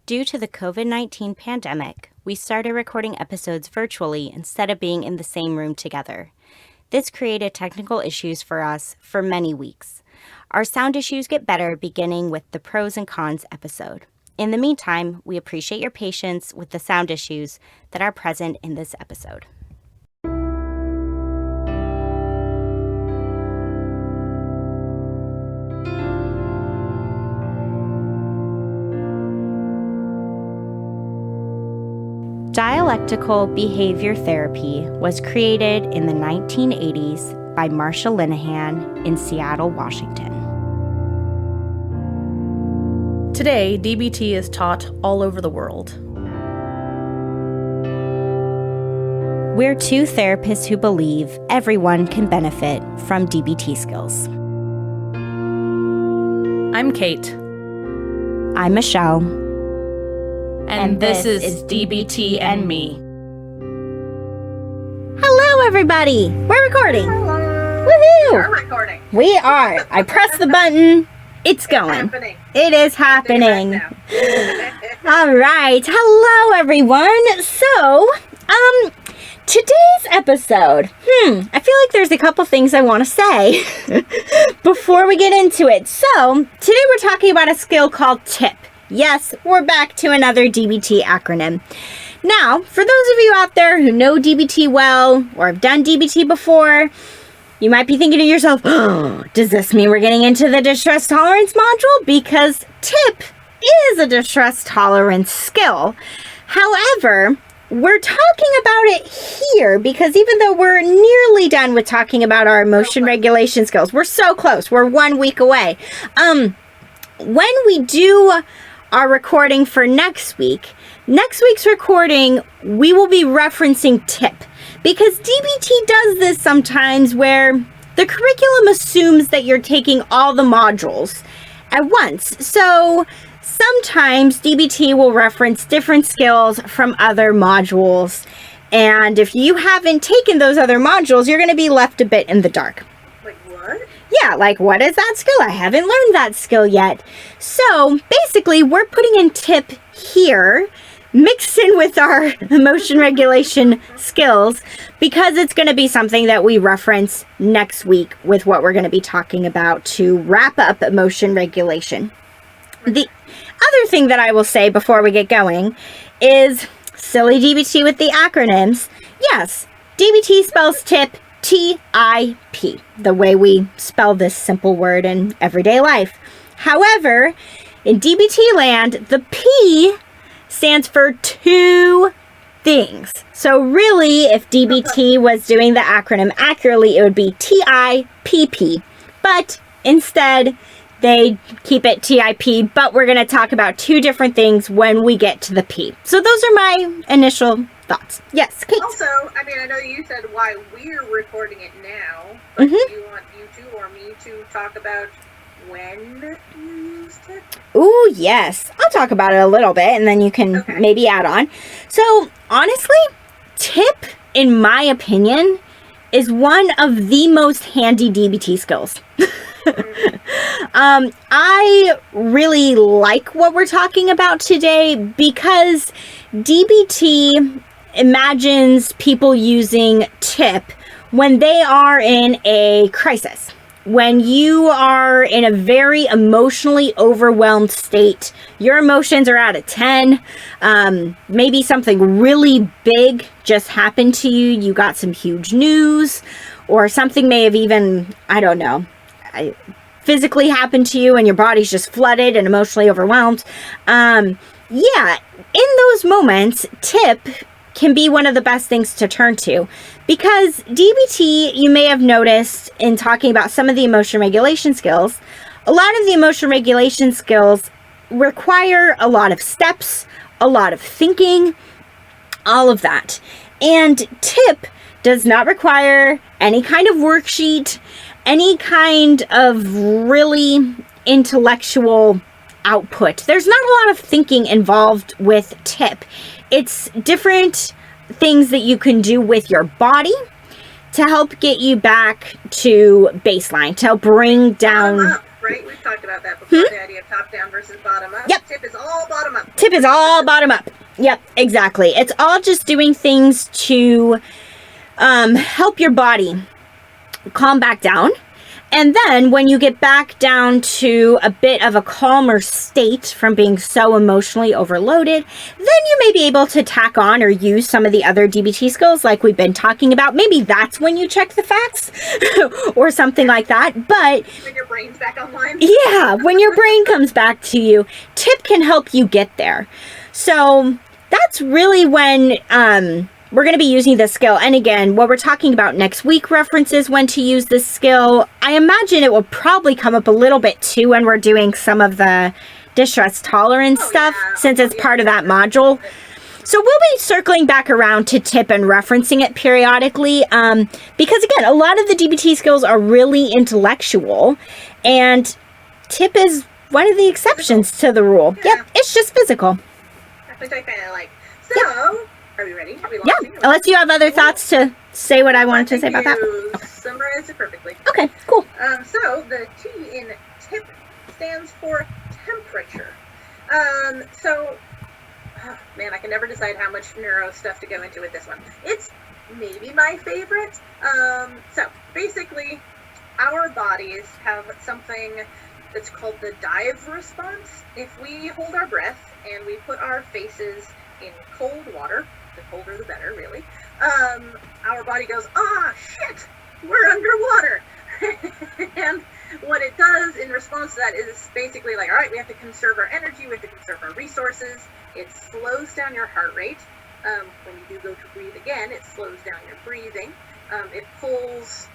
Due to the COVID-19 pandemic, we started recording episodes virtually instead of being in the same room together. This created technical issues for us for many weeks. Our sound issues get better beginning with the pros and cons episode. In the meantime, we appreciate your patience with the sound issues that are present in this episode. Dialectical behavior therapy was created in the 1980s by Marsha Linehan in Seattle, Washington. Today, DBT is taught all over the world. We're two therapists who believe everyone can benefit from DBT skills. I'm Kate. I'm Michelle. And this is DBT and Me. Hello, everybody. We're recording. Hello. Woohoo! We're recording. We are. I pressed the button. It's going. It is happening. All right. Hello, everyone. So, today's episode. I feel like there's a couple things I want to say before we get into it. So, today we're talking about a skill called TIP. Yes, we're back to another DBT acronym. Now, for those of you out there who know DBT well or have done DBT before, you might be thinking to yourself, oh, does this mean we're getting into the distress tolerance module? Because TIP is a distress tolerance skill. However, we're talking about it here because even though we're nearly done with talking about our emotion regulation skills, we're so close. We're 1 week away. When we do our recording for next week's recording, we will be referencing TIP because DBT does this sometimes where the curriculum assumes that you're taking all the modules at once. So sometimes DBT will reference different skills from other modules. And if you haven't taken those other modules, you're going to be left a bit in the dark. Like what? Yeah, like what is that skill? I haven't learned that skill yet. So basically, we're putting in TIP here, mixed in with our emotion regulation skills, because it's going to be something that we reference next week with what we're going to be talking about to wrap up emotion regulation. The other thing that I will say before we get going is silly DBT with the acronyms. Yes, DBT spells TIP T-I-P, the way we spell this simple word in everyday life. However, in DBT land, the P stands for two things. So really, if DBT was doing the acronym accurately, it would be T-I-P-P. But instead, they keep it TIP, but we're going to talk about two different things when we get to the P. So those are my initial thoughts. Yes, Kate. Also, I know you said why we're recording it now, but do you want you two or me to talk about when you used it? Ooh, yes. I'll talk about it a little bit, and then you can maybe add on. So, honestly, TIP, in my opinion, is one of the most handy DBT skills. I really like what we're talking about today because DBT imagines people using TIP when they are in a crisis. When you are in a very emotionally overwhelmed state, your emotions are at a 10, maybe something really big just happened to you, you got some huge news, or something may have even, physically happened to you and your body's just flooded and emotionally overwhelmed. In those moments, TIP can be one of the best things to turn to because DBT, you may have noticed in talking about some of the emotion regulation skills, a lot of the emotion regulation skills require a lot of steps, a lot of thinking, all of that. And TIP does not require any kind of worksheet, any kind of really intellectual output. There's not a lot of thinking involved with TIP. It's different things that you can do with your body to help get you back to baseline, to help bring down... right? We've talked about that before, the idea of top down versus bottom up. Yep. Tip is all bottom up. Tip is all bottom up. Yep, exactly. It's all just doing things to help your body calm back down. And then when you get back down to a bit of a calmer state from being so emotionally overloaded, then you may be able to tack on or use some of the other DBT skills like we've been talking about. Maybe that's when you check the facts or something like that. But when your brain's back online. Yeah, when your brain comes back to you, tip can help you get there. So that's really when we're going to be using this skill. And again, what we're talking about next week references when to use this skill. I imagine it will probably come up a little bit too when we're doing some of the distress tolerance stuff, since it's part of that module. So we'll be circling back around to tip and referencing it periodically, because again, a lot of the DBT skills are really intellectual, and tip is one of the exceptions to the rule. Yeah. Yep, it's just physical. Which I kind of like. So, Are we ready? Are we Yeah, unless you have other thoughts to say what I wanted to say about that. You summarized it perfectly. Okay, cool. So the T in tip stands for temperature. Man, I can never decide how much neuro stuff to go into with this one. It's maybe my favorite. So basically, our bodies have something that's called the dive response. If we hold our breath and we put our faces in cold water, the colder the better, really, our body goes, ah, shit, we're underwater. And what it does in response to that is basically like, all right, we have to conserve our energy, we have to conserve our resources. It slows down your heart rate. When you do go to breathe again, it slows down your breathing. It pulls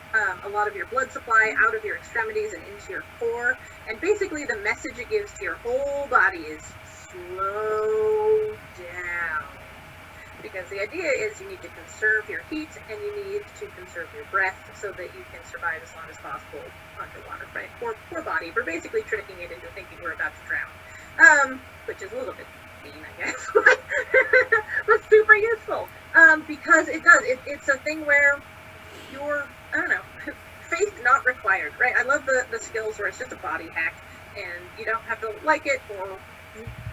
a lot of your blood supply out of your extremities and into your core. And basically the message it gives to your whole body is slow down. Because the idea is you need to conserve your heat and you need to conserve your breath so that you can survive as long as possible underwater, right? Poor body. We're basically tricking it into thinking we're about to drown, which is a little bit mean, I guess, but super useful, because it does. It's a thing where you're, I don't know, faith not required, right? I love the skills where it's just a body hack and you don't have to like it or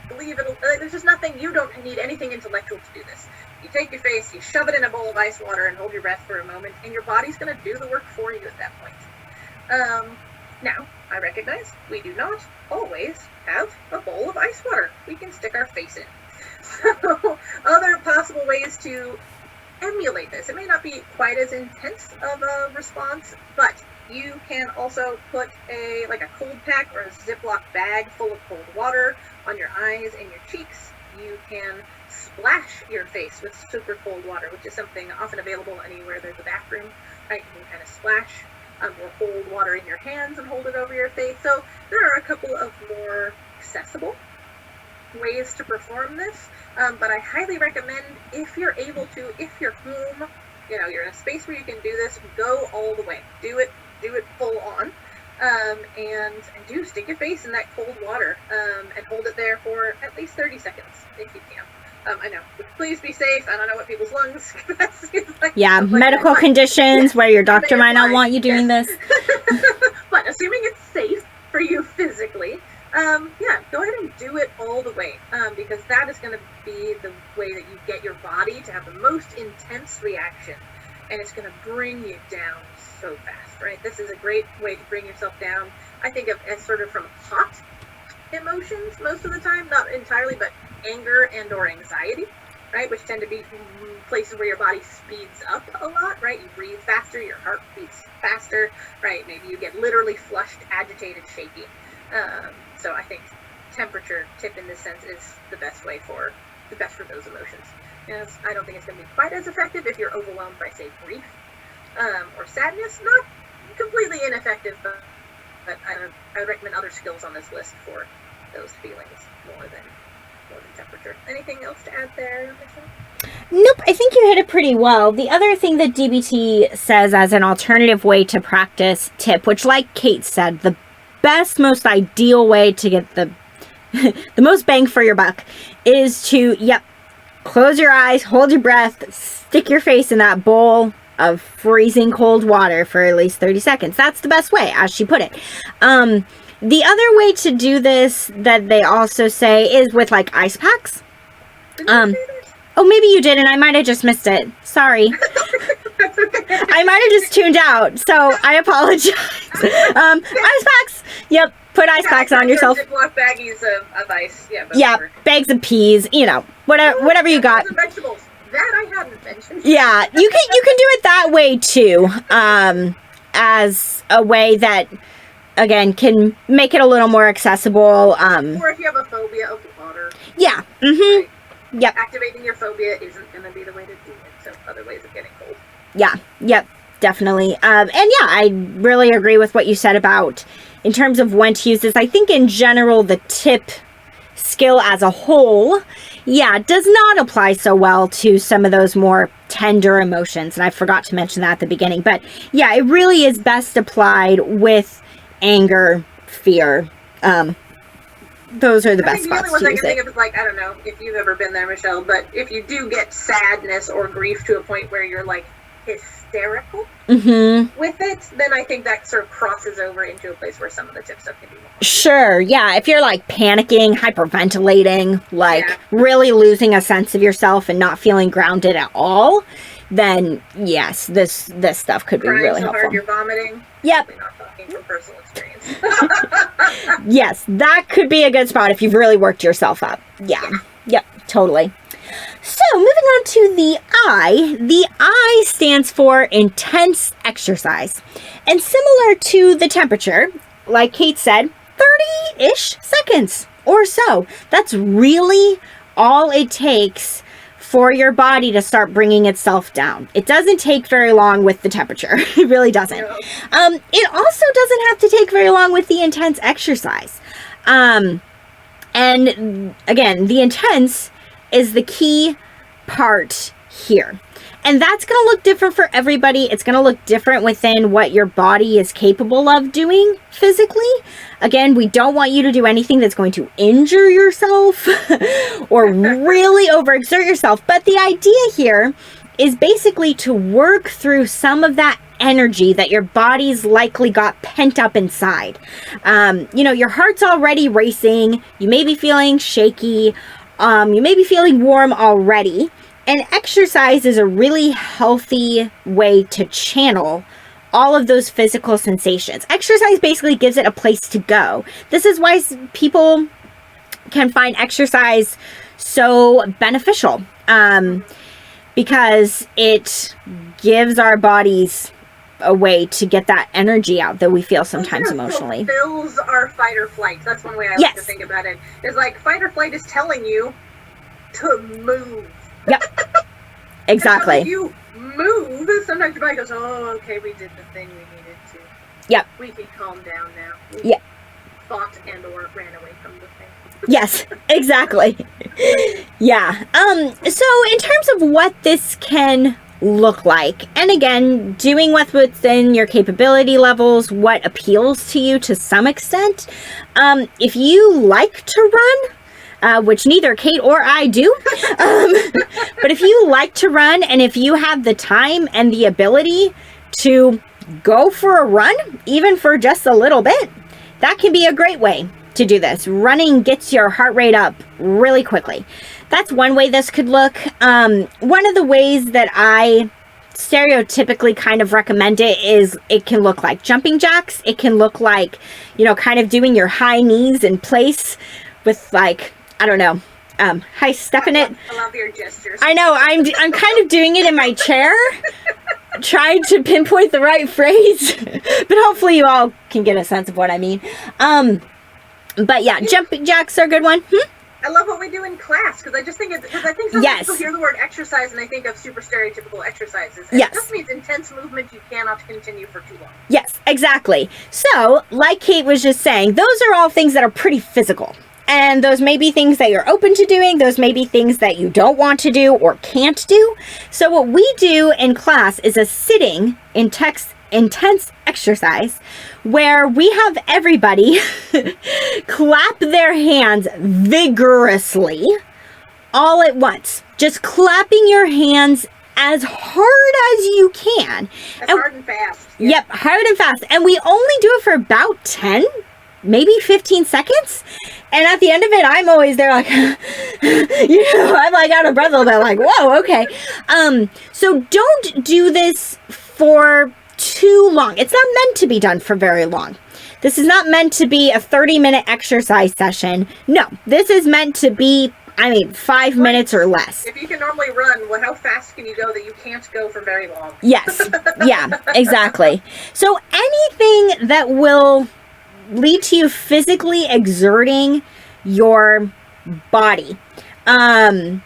believe it. There's just nothing, you don't need anything intellectual to do this. You take your face, you shove it in a bowl of ice water and hold your breath for a moment, and your body's going to do the work for you at that point. Now, I recognize we do not always have a bowl of ice water we can stick our face in. So, other possible ways to emulate this. It may not be quite as intense of a response, but you can also put a cold pack or a Ziploc bag full of cold water on your eyes and your cheeks. You can splash your face with super cold water, which is something often available anywhere there's a bathroom, right? You can kind of splash or hold water in your hands and hold it over your face. So there are a couple of more accessible ways to perform this, but I highly recommend, if you're able to, if you're home, you're in a space where you can do this, go all the way. Do it full on, and do stick your face in that cold water, and hold it there for at least 30 seconds if you can. I know, please be safe. I don't know what people's lungs capacity is like. Yeah, medical conditions where your doctor might not want you doing this. But assuming it's safe for you physically, go ahead and do it all the way, because that is going to be the way that you get your body to have the most intense reaction, and it's going to bring you down so fast, right? This is a great way to bring yourself down. I think of as sort of from hot emotions most of the time, not entirely, but anger and or anxiety, right, which tend to be places where your body speeds up a lot, right? You breathe faster, your heart beats faster, right? Maybe you get literally flushed, agitated, shaky. So I think temperature tip in this sense is the best for those emotions. I don't think it's going to be quite as effective if you're overwhelmed by, say, grief or sadness. Not completely ineffective, but I would recommend other skills on this list for those feelings more than temperature. Anything else to add there, Michelle? Nope, I think you hit it pretty well. The other thing that DBT says as an alternative way to practice tip, which, like Kate said, the best, most ideal way to get the most bang for your buck is to, close your eyes, hold your breath, stick your face in that bowl of freezing cold water for at least 30 seconds. That's the best way, as she put it. The other way to do this that they also say is with like ice packs. Oh, maybe you did, and I might have just missed it. Sorry. I might have just tuned out, so I apologize. Ice packs. Yep, put ice packs on yourself. Ziploc baggies of ice. Yeah, bags of peas. Whatever you got. Vegetables. That I hadn't mentioned. Yeah, you can do it that way too, as a way that, again, can make it a little more accessible. Or if you have a phobia of water. Yeah. Mm-hmm. Right? Yep. Activating your phobia isn't going to be the way to do it. So other ways of getting cold. Yeah. Yep. Definitely. And yeah, I really agree with what you said about in terms of when to use this. I think in general, the tip skill as a whole, does not apply so well to some of those more tender emotions. And I forgot to mention that at the beginning. But yeah, it really is best applied with anger, fear. Those are the best spots to use it. The only ones I can think of is like, I don't know if you've ever been there, Michelle, but if you do get sadness or grief to a point where you're like hysterical with it, then I think that sort of crosses over into a place where some of the tip stuff can be more. Sure, yeah. If you're like panicking, hyperventilating, like really losing a sense of yourself and not feeling grounded at all, then yes, this stuff could be really helpful. Hard you're vomiting. Yep. Not talking from personal experience. Yes, that could be a good spot if you've really worked yourself up. Yeah. Yep, totally. So, moving on to the I. The I stands for intense exercise. And similar to the temperature, like Kate said, 30-ish seconds or so. That's really all it takes for your body to start bringing itself down. It doesn't take very long with the temperature. It really doesn't. No. It also doesn't have to take very long with the intense exercise. And again, the intense is the key part here. And that's going to look different for everybody. It's going to look different within what your body is capable of doing physically. Again, we don't want you to do anything that's going to injure yourself or really overexert yourself. But the idea here is basically to work through some of that energy that your body's likely got pent up inside. Your heart's already racing. You may be feeling shaky. You may be feeling warm already. And exercise is a really healthy way to channel all of those physical sensations. Exercise basically gives it a place to go. This is why people can find exercise so beneficial, because it gives our bodies a way to get that energy out that we feel sometimes emotionally. Fulfills our fight or flight. That's one way I like to think about it. It's like fight or flight is telling you to move. Yep. Exactly. So if you move, sometimes your body goes, oh, okay, we did the thing we needed to. Yep. We can calm down now. We fought and or ran away from the thing. Yes, exactly. Yeah. So in terms of what this can look like, and again, doing what's within your capability levels, what appeals to you to some extent. If you like to run, which neither Kate or I do. But if you like to run and if you have the time and the ability to go for a run, even for just a little bit, that can be a great way to do this. Running gets your heart rate up really quickly. That's one way this could look. One of the ways that I stereotypically kind of recommend it is it can look like jumping jacks. It can look like, kind of doing your high knees in place with like, I don't know, high step in it. I love your gestures. I know, I'm kind of doing it in my chair, trying to pinpoint the right phrase, but hopefully you all can get a sense of what I mean. But yeah, jumping jacks are a good one. I love what we do in class, because I think some people hear the word exercise and they think of super stereotypical exercises. And it just means intense movement you cannot continue for too long. Yes, exactly. So, like Kate was just saying, those are all things that are pretty physical. And those may be things that you're open to doing. Those may be things that you don't want to do or can't do. So what we do in class is a sitting intense exercise where we have everybody clap their hands vigorously all at once. Just clapping your hands as hard as you can. Hard and fast. Yep, hard and fast. And we only do it for about 10 maybe 15 seconds. And at the end of it, I'm always there like, I'm like out of breath a little bit, like, whoa, okay. So don't do this for too long. It's not meant to be done for very long. This is not meant to be a 30-minute exercise session. No, this is meant to be, 5 minutes or less. If you can normally run, well, how fast can you go that you can't go for very long? Yes. Yeah, exactly. So anything that will lead to you physically exerting your body. Another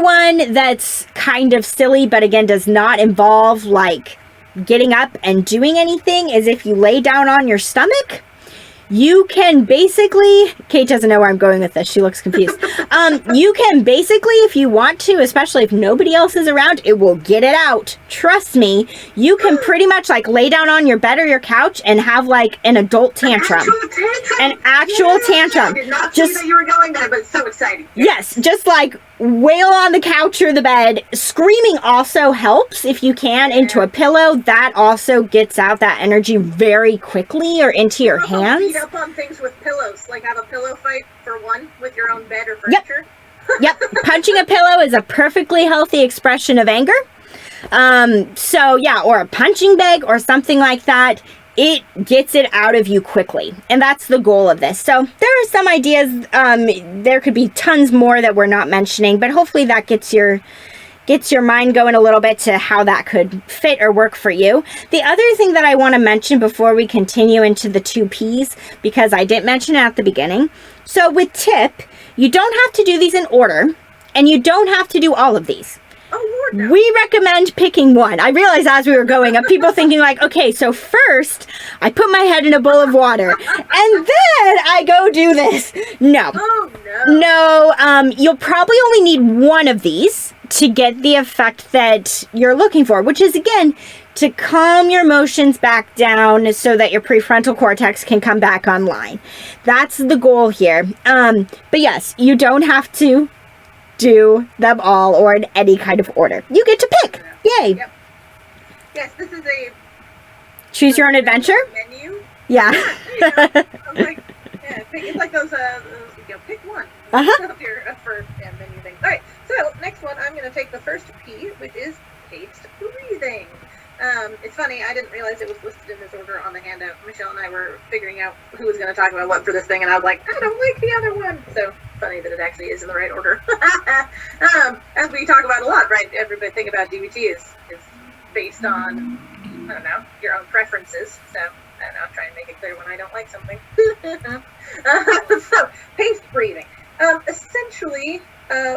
one that's kind of silly, but again, does not involve like getting up and doing anything, is if you lay down on your stomach. You can basically, Kate doesn't know where I'm going with this. She looks confused. You can basically, if you want to, especially if nobody else is around, it will get it out. Trust me. You can pretty much like lay down on your bed or your couch and have like an adult tantrum. An actual tantrum. I did not see that you were going there, but it's so exciting. Yes, just like wail on the couch or the bed. Screaming also helps if you can into a pillow. That also gets out that energy very quickly or into your hands. Beat up on things with pillows, like have a pillow fight for one with your own bed or furniture. Yep. Punching a pillow is a perfectly healthy expression of anger. So yeah, or a punching bag or something like that. It gets it out of you quickly. And that's the goal of this. So there are some ideas. There could be tons more that we're not mentioning, but hopefully that gets your mind going a little bit to how that could fit or work for you. The other thing that I want to mention before we continue into the 2 Ps, because I didn't mention it at the beginning. So with tip, you don't have to do these in order, and you don't have to do all of these. Oh, Lord, no. We recommend picking one. I realized as we were going up, people thinking like, okay, so first I put my head in a bowl of water and then I go do this. No. Oh, no. No, you'll probably only need one of these to get the effect that you're looking for, which is, again, to calm your emotions back down so that your prefrontal cortex can come back online. That's the goal here. But yes, you don't have to do them all or in any kind of order. You get to pick. Yay. Yep. Yes, this is a choose your own adventure menu. Yeah. I'm like, it's like those pick one. For menu things. All right, so next one, I'm going to take the first P, which is paced breathing. It's funny, I didn't realize it was listed in this order on the handout. Michelle and I were figuring out who was going to talk about what for this thing, and I was like, I don't like the other one. So funny that it actually is in the right order. As we talk about a lot, right? Everybody think about DBT is based on, I don't know, your own preferences. So I don't know, try and make it clear when I don't like something. So paced breathing. Essentially,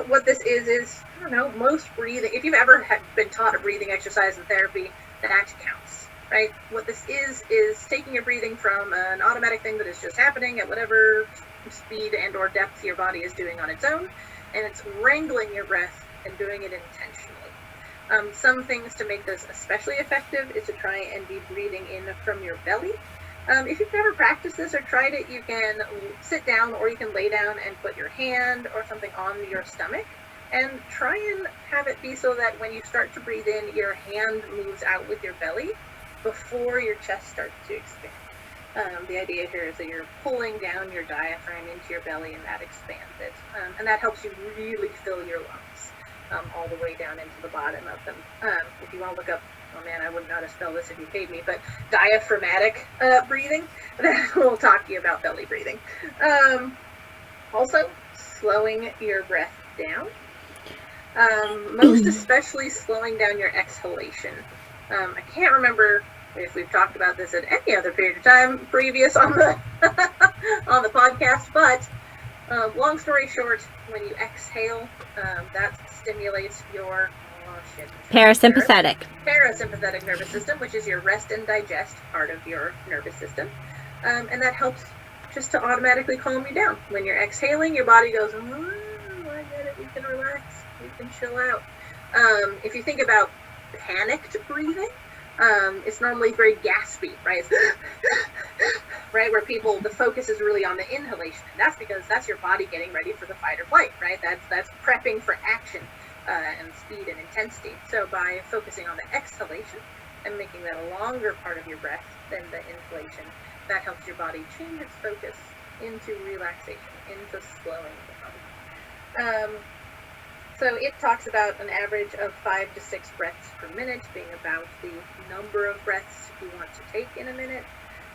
what this is, I don't know, most breathing, if you've ever been taught a breathing exercise in therapy, that counts, right? What this is taking your breathing from an automatic thing that is just happening at whatever speed and or depth your body is doing on its own, and it's wrangling your breath and doing it intentionally. Some things to make this especially effective is to try and be breathing in from your belly. If you've never practiced this or tried it, you can sit down or you can lay down and put your hand or something on your stomach and try and have it be so that when you start to breathe in, your hand moves out with your belly before your chest starts to expand. The idea here is that you're pulling down your diaphragm into your belly and that expands it. And that helps you really fill your lungs all the way down into the bottom of them. If you want to look up, oh man, I wouldn't know how to spell this if you paid me, but diaphragmatic breathing, then we'll talk to you about belly breathing. Also, slowing your breath down. Most especially slowing down your exhalation. I can't remember if we've talked about this at any other period of time previous on the on the podcast, but long story short, when you exhale, that stimulates your parasympathetic nervous system, which is your rest and digest part of your nervous system, and that helps just to automatically calm you down. When you're exhaling, your body goes, oh, I get it, we can relax, we can chill out. If you think about panicked breathing, it's normally very gaspy, right? Right, where the focus is really on the inhalation. And that's because that's your body getting ready for the fight or flight, right? That's prepping for action and speed and intensity. So by focusing on the exhalation and making that a longer part of your breath than the inhalation, that helps your body change its focus into relaxation, into slowing down. So it talks about an average of 5 to 6 breaths per minute being about the number of breaths you want to take in a minute.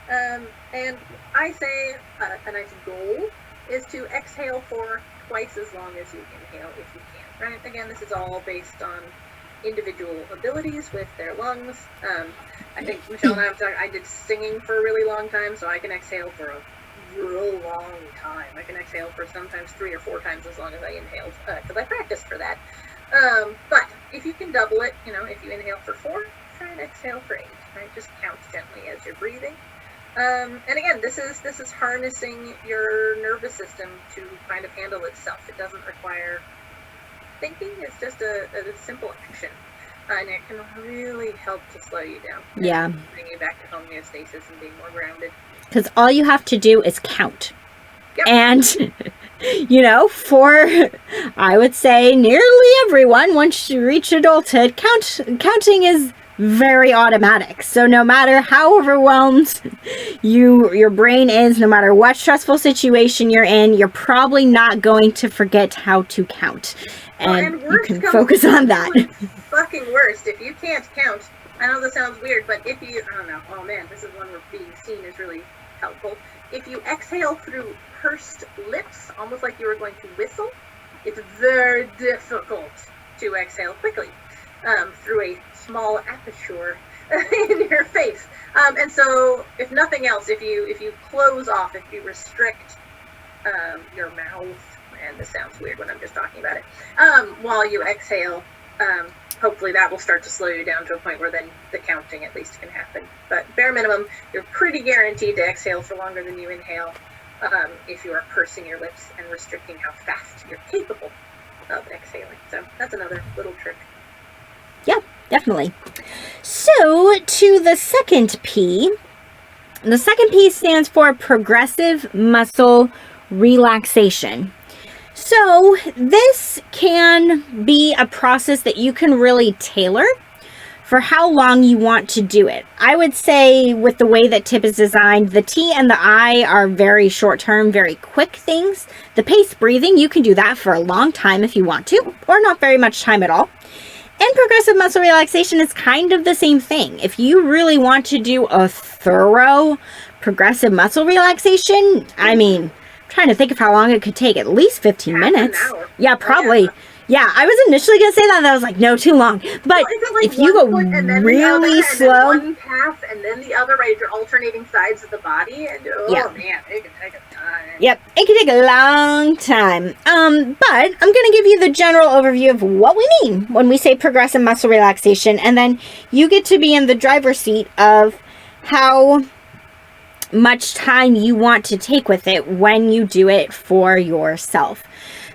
And I say a nice goal is to exhale for twice as long as you inhale if you can, right? Again, this is all based on individual abilities with their lungs. I think Michelle and I have talked, I did singing for a really long time, so I can exhale for a real long time. I can exhale for sometimes 3 or 4 times as long as I inhaled, because I practiced for that. But if you can double it, if you inhale for 4, try and exhale for 8, right? Just count gently as you're breathing. And again, this is harnessing your nervous system to kind of handle itself. It doesn't require thinking. It's just a simple action. And it can really help to slow you down. Yeah. Bring you back to homeostasis and being more grounded. Because all you have to do is count. Yep. And, for, I would say, nearly everyone, once you reach adulthood, counting is very automatic. So no matter how overwhelmed your brain is, no matter what stressful situation you're in, you're probably not going to forget how to count. And you can focus on that. Fucking worst. If you can't count, I know this sounds weird, but I don't know. Oh man, this is one where being seen is really helpful. If you exhale through pursed lips, almost like you were going to whistle, it's very difficult to exhale quickly through a small aperture in your face. And so, if nothing else, if you close off, if you restrict your mouth, and this sounds weird when I'm just talking about it, while you exhale, hopefully that will start to slow you down to a point where then the counting at least can happen. But bare minimum, you're pretty guaranteed to exhale for longer than you inhale if you are pursing your lips and restricting how fast you're capable of exhaling. So that's another little trick. Yeah, definitely. So to the second P. The second P stands for progressive muscle relaxation. So this can be a process that you can really tailor for how long you want to do it. I would say with the way that TIP is designed, the T and the I are very short-term, very quick things. The paced breathing, you can do that for a long time if you want to, or not very much time at all. And progressive muscle relaxation is kind of the same thing. If you really want to do a thorough progressive muscle relaxation, trying to think of how long it could take, at least 15 minutes. Half an hour. Yeah, probably. Yeah, I was initially going to say that, and I was like, no, too long. But if you go really slow. And then one path, and then the other, right? You're alternating sides of the body, and man, it can take a time. Yep, it can take a long time. But I'm going to give you the general overview of what we mean when we say progressive muscle relaxation, and then you get to be in the driver's seat of how much time you want to take with it when you do it for yourself.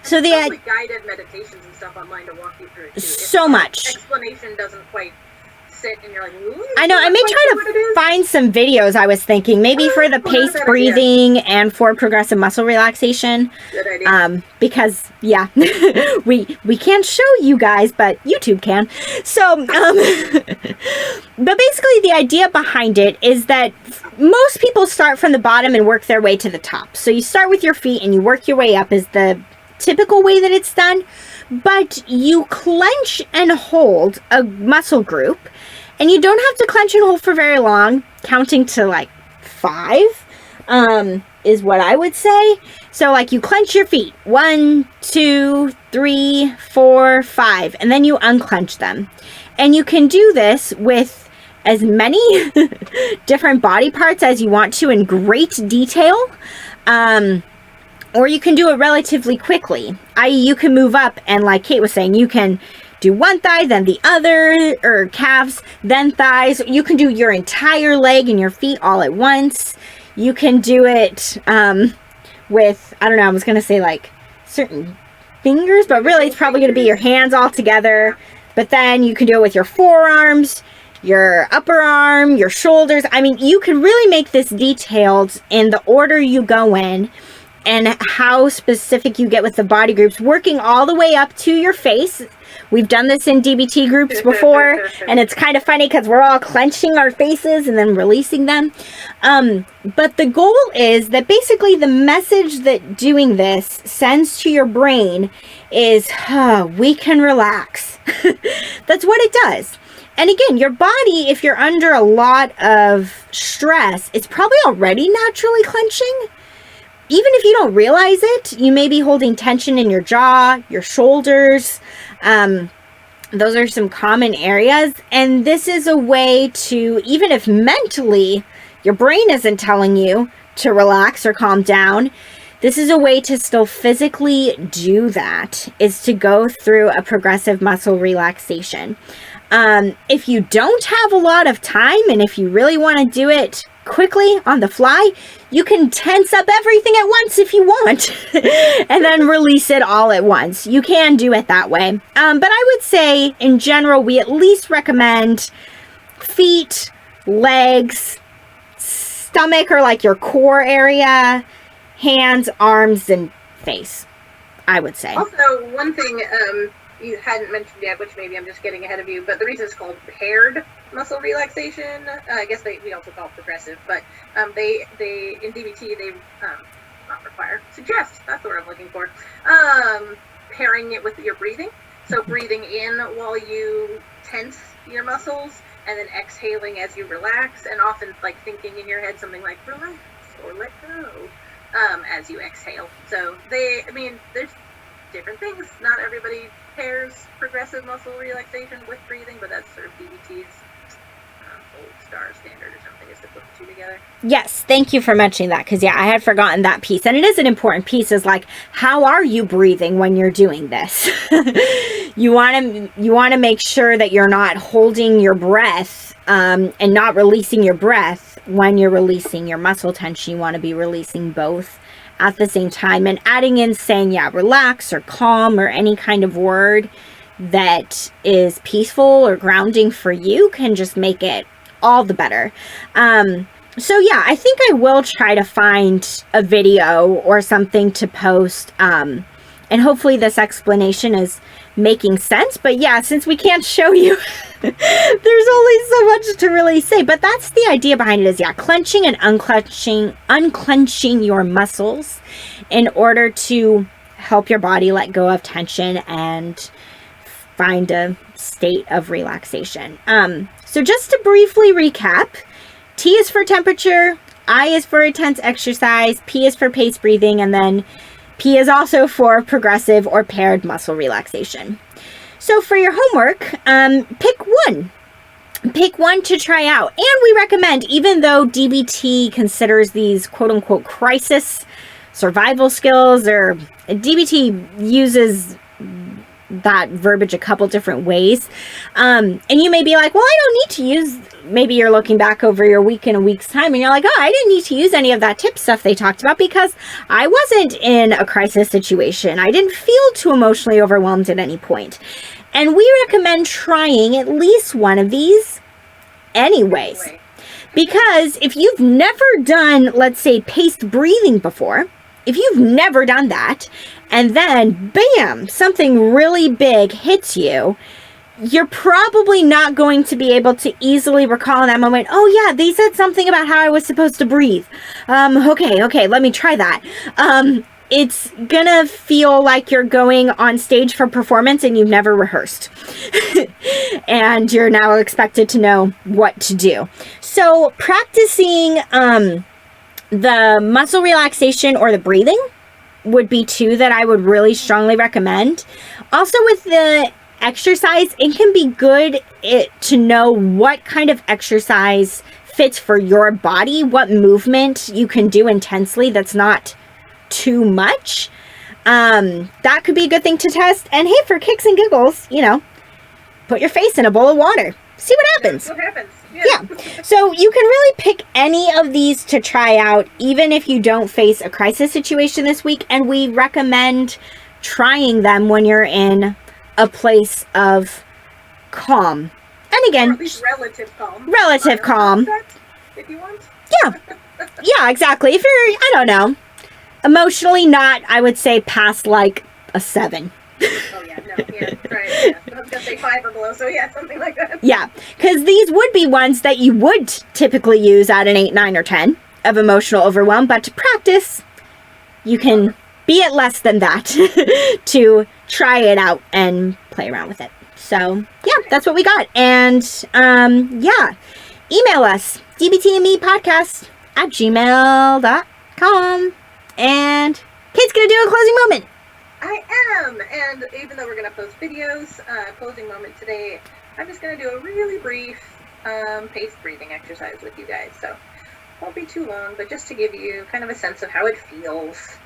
So the guided meditations and stuff online to walk you through it too. So much Explanation doesn't quite sit, and you're like, I know. I may try to find some videos. I was thinking maybe for the paced breathing and for progressive muscle relaxation. Good idea. Because we can't show you guys, but YouTube can. So, but basically the idea behind it is that most people start from the bottom and work their way to the top. So you start with your feet and you work your way up is the typical way that it's done, but you clench and hold a muscle group, and you don't have to clench and hold for very long. Counting to like 5 is what I would say. So like you clench your feet, 1, 2, 3, 4, 5, and then you unclench them. And you can do this with as many different body parts as you want to in great detail. Or you can do it relatively quickly. I.e., you can move up, and like Kate was saying, you can do one thigh, then the other, or calves, then thighs. You can do your entire leg and your feet all at once. You can do it with, I don't know, I was going to say like certain fingers, but really it's probably going to be your hands all together. But then you can do it with your forearms, your upper arm, your shoulders. You can really make this detailed in the order you go in. and how specific you get with the body groups, working all the way up to your face. We've done this in DBT groups before, and it's kind of funny because we're all clenching our faces and then releasing them. But the goal is that basically the message that doing this sends to your brain is, we can relax. That's what it does. And again, your body, if you're under a lot of stress, it's probably already naturally clenching. Even if you don't realize it, you may be holding tension in your jaw, your shoulders. Those are some common areas. And this is a way to, even if mentally your brain isn't telling you to relax or calm down, this is a way to still physically do that, is to go through a progressive muscle relaxation. If you don't have a lot of time, and if you really want to do it quickly on the fly, you can tense up everything at once if you want and then release it all at once. You can do it that way. But I would say in general, we at least recommend feet, legs, stomach or like your core area, hands, arms, and face, I would say. Also, one thing you hadn't mentioned yet, which maybe I'm just getting ahead of you, but the reason it's called paired muscle relaxation, I guess we also call it progressive, but they in DBT, they not require, suggest, that's the word I'm looking for, pairing it with your breathing. So breathing in while you tense your muscles, and then exhaling as you relax, and often like thinking in your head something like relax or let go as you exhale. So there's different things. Not everybody pairs progressive muscle relaxation with breathing, but that's sort of DBT's gold star standard or something, is to put the two together. Yes, thank you for mentioning that, because I had forgotten that piece, and it is an important piece. Is like, how are you breathing when you're doing this? you want to make sure that you're not holding your breath and not releasing your breath when you're releasing your muscle tension. You want to be releasing both at the same time, and adding in saying, relax or calm or any kind of word that is peaceful or grounding for you can just make it all the better. So I think I will try to find a video or something to post, and hopefully this explanation is making sense. But since we can't show you, there's only so much to really say. But that's the idea behind it, is clenching and unclenching your muscles in order to help your body let go of tension and find a state of relaxation. So just to briefly recap, T is for temperature, I is for intense exercise, P is for pace breathing, and then P is also for progressive or paired muscle relaxation. So for your homework, pick one. Pick one to try out. And we recommend, even though DBT considers these quote-unquote crisis survival skills, or DBT uses that verbiage a couple different ways. And you may be like, well, I don't need to use, maybe you're looking back over your week in a week's time and you're like, I didn't need to use any of that tip stuff they talked about because I wasn't in a crisis situation. I didn't feel too emotionally overwhelmed at any point. And we recommend trying at least one of these anyways. Because if you've never done, let's say, paced breathing before, if you've never done that, and then, bam, something really big hits you, you're probably not going to be able to easily recall in that moment, oh yeah, they said something about how I was supposed to breathe. Okay, let me try that. It's gonna feel like you're going on stage for performance and you've never rehearsed. And you're now expected to know what to do. So practicing the muscle relaxation or the breathing would be two that I would really strongly recommend. Also with the exercise, it can be good to know what kind of exercise fits for your body, what movement you can do intensely that's not too much. That could be a good thing to test. And hey, for kicks and giggles, put your face in a bowl of water. See what happens. What happens? Yeah. So you can really pick any of these to try out, even if you don't face a crisis situation this week. And we recommend trying them when you're in a place of calm. And again, or at least relative calm. Relative calm. If you want. Yeah, exactly. If you're, I don't know, Emotionally not, I would say past like a 7. Oh, yeah, no, yeah, right, yeah. I was going to say 5 or below, so yeah, something like that. Yeah, because these would be ones that you would typically use at an 8, 9, or 10 of emotional overwhelm, but to practice, you can be at less than that to try it out and play around with it. So, yeah, that's what we got. And, yeah, email us, DBT Me Podcast at gmail.com. And Kate's going to do a closing moment. I am, and even though we're going to post videos, closing moment today, I'm just going to do a really brief paced breathing exercise with you guys. So, won't be too long, but just to give you kind of a sense of how it feels.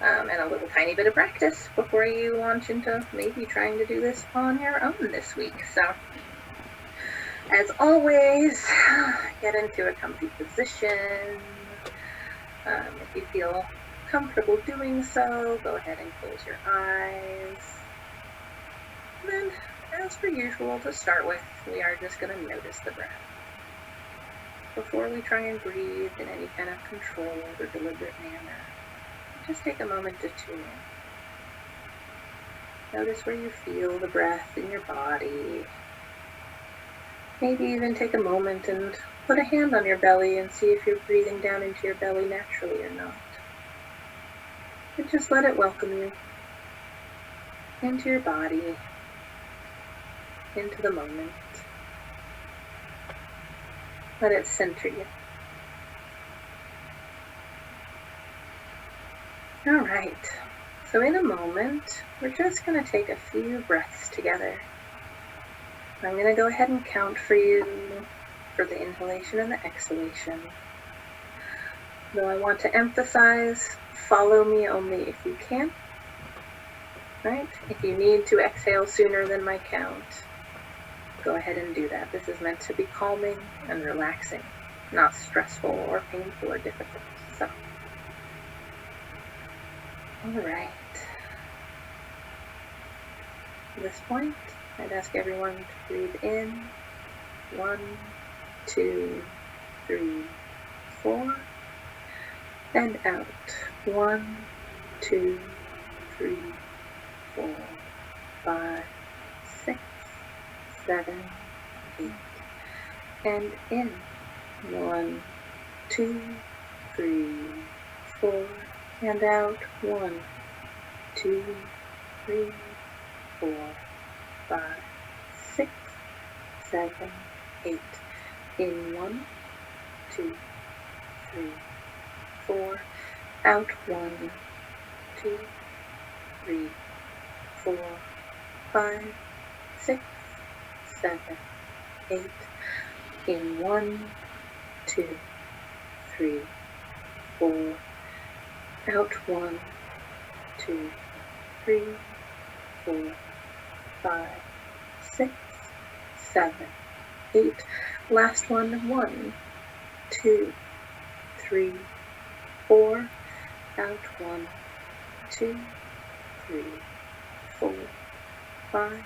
And a little tiny bit of practice before you launch into maybe trying to do this on your own this week. So, as always, get into a comfy position. If you feel comfortable doing so, go ahead and close your eyes. And then, as per usual, to start with, we are just going to notice the breath. Before we try and breathe in any kind of controlled or deliberate manner, just take a moment to tune in. Notice where you feel the breath in your body. Maybe even take a moment and put a hand on your belly and see if you're breathing down into your belly naturally or not. And just let it welcome you into your body, into the moment. Let it center you. Alright, so in a moment, we're just going to take a few breaths together. I'm going to go ahead and count for you for the inhalation and the exhalation. Though I want to emphasize, follow me only if you can. Right? If you need to exhale sooner than my count, go ahead and do that. This is meant to be calming and relaxing, not stressful or painful or difficult. So, alright. At this point, I'd ask everyone to breathe in. 1, 2, 3, 4. And out. 1, 2, 3, 4, 5, 6, 7, 8. And in. 1, 2, 3, 4. And out. 1, 2, 3, 4, 5, 6, 7, 8. In. 1, 2, 3, 4. Out. 1, 2, 3, 4, 5, 6, 7, 8. In. 1, 2, 3, 4. Out. 1, 2, 3, 4, 5, 6, 7, 8. Last one. 1, 2, 3, 4. Out. 1, 2, 3, 4, 5,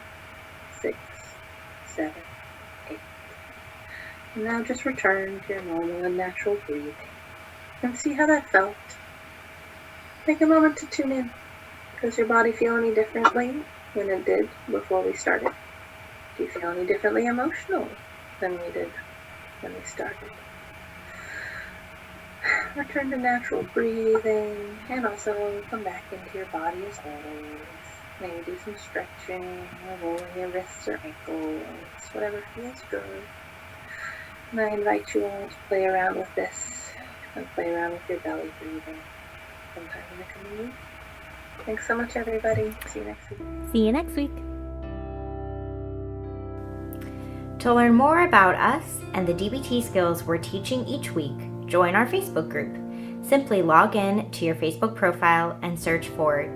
6, 7, 8. And now just return to your normal and natural breathing and see how that felt. Take a moment to tune in. Does your body feel any differently than it did before we started? Do you feel any differently emotional than we did when we started? Return to natural breathing and also come back into your body as always. Maybe do some stretching or rolling your wrists or ankles, whatever feels good. And I invite you all to play around with this and play around with your belly breathing sometime in the coming week. Thanks so much, everybody. See you next week. See you next week. To learn more about us and the DBT skills we're teaching each week, join our Facebook group. Simply log in to your Facebook profile and search for